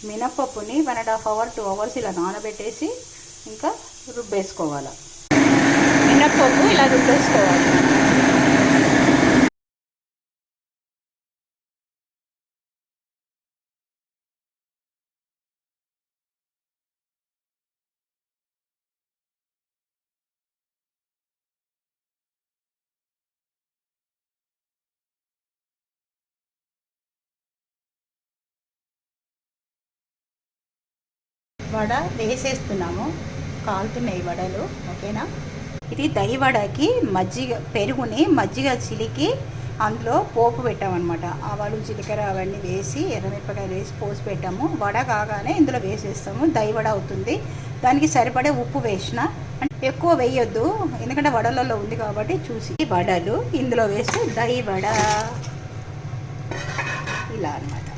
మినపప్పుని 1.5 hour 2 hours ఇలా నానబెట్టేసి ఇంకా రుబ్బేసుకోవాలి. మినపప్పు ఇలా రుబ్బేసుకోవాలి. వడ వేసేస్తున్నాము. కాలుతున్నాయి వడలు. ఓకేనా. ఇది దహి వడకి మజ్జిగ చిలికి అందులో పోపు పెట్టామన్నమాట. ఆవాలు జీలకర్ర అవన్నీ వేసి ఎర్రమిరపకాయలు వేసి పోసి పెట్టాము. వడ కాగానే ఇందులో వేసేస్తాము. దహి వడ అవుతుంది. దానికి సరిపడే ఉప్పు వేసిన, అంటే ఎక్కువ వేయొద్దు ఎందుకంటే వడలలో ఉంది కాబట్టి చూసి. వడలు ఇందులో వేసి దహి వడ ఇలా అన్నమాట.